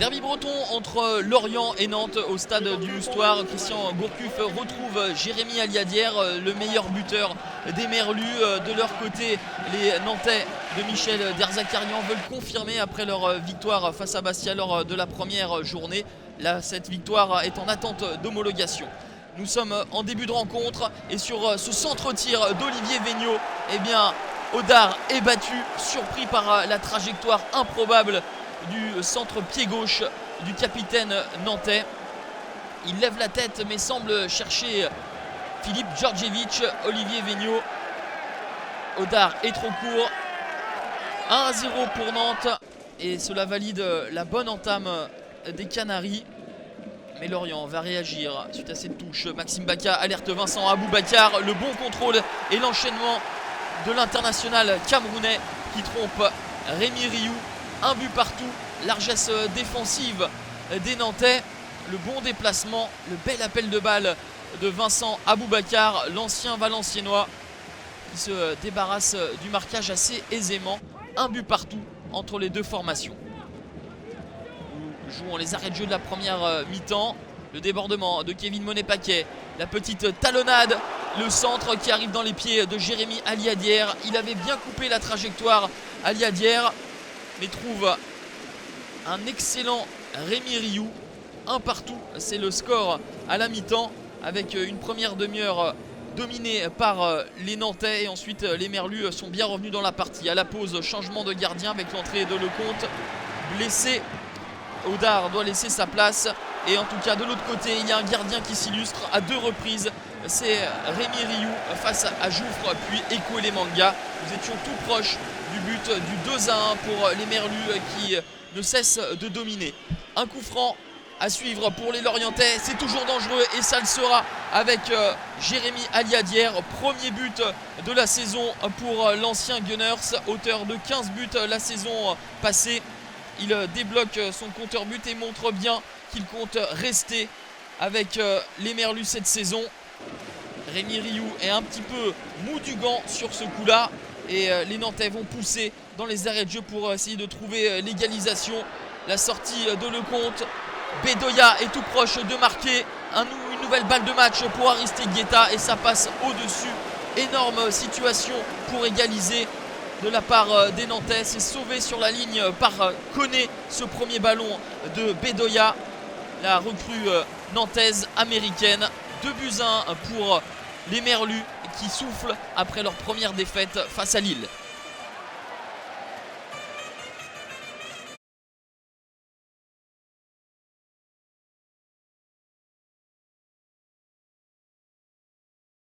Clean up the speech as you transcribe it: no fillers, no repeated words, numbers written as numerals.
Derby breton entre Lorient et Nantes au stade du Moustoir. Christian Gourcuff retrouve Jérémy Aliadière, le meilleur buteur des Merlus. De leur côté, les Nantais de Michel Derzakarian veulent confirmer après leur victoire face à Bastia lors de la première journée. Là, cette victoire est en attente d'homologation. Nous sommes en début de rencontre et sur ce centre-tir d'Olivier Végnot, eh bien, Audard est battu, surpris par la trajectoire improbable du centre pied gauche du capitaine nantais. Il lève la tête mais semble chercher Philippe Djordjevic. Olivier Végnot, Audard est trop court. 1-0 pour Nantes et cela valide la bonne entame des Canaries. Mais Lorient va réagir suite à cette touche. Maxime Baka alerte Vincent Aboubakar. Le bon contrôle et l'enchaînement de l'international camerounais qui trompe Rémi Rioux. Un but partout, largesse défensive des Nantais. Le bon déplacement, le bel appel de balle de Vincent Aboubakar, l'ancien Valenciennois, qui se débarrasse du marquage assez aisément. Un but partout entre les deux formations. Nous jouons les arrêts de jeu de la première mi-temps. Le débordement de Kevin Monet-Paquet, la petite talonnade, le centre qui arrive dans les pieds de Jérémy Aliadière. Il avait bien coupé la trajectoire Aliadière, mais trouve un excellent Rémi Rioux. Un partout, c'est le score à la mi-temps, avec une première demi-heure dominée par les Nantais et ensuite les Merlus sont bien revenus dans la partie. À la pause, changement de gardien avec l'entrée de Lecomte, blessé. Audard doit laisser sa place et en tout cas de l'autre côté il y a un gardien qui s'illustre à deux reprises, c'est Rémi Rioux face à Jouffre puis Eko Elemanga. Nous étions tout proche du but du 2-1 pour les Merlus qui ne cessent de dominer. Un coup franc à suivre pour les Lorientais, c'est toujours dangereux et ça le sera avec Jérémy Aliadière. Premier but de la saison pour l'ancien Gunners, auteur de 15 buts la saison passée. Il débloque son compteur but et montre bien qu'il compte rester avec les Merlus cette saison. Rémi Rioux est un petit peu mou du gant sur ce coup-là. Et les Nantais vont pousser dans les arrêts de jeu pour essayer de trouver l'égalisation. La sortie de Lecomte. Bedoya est tout proche de marquer. Une nouvelle balle de match pour Aristide Guetta et ça passe au-dessus. Énorme situation pour égaliser de la part des Nantais. C'est sauvé sur la ligne par Koné, ce premier ballon de Bedoya, la recrue nantaise américaine. 2-1 pour les Merlus qui soufflent après leur première défaite face à Lille.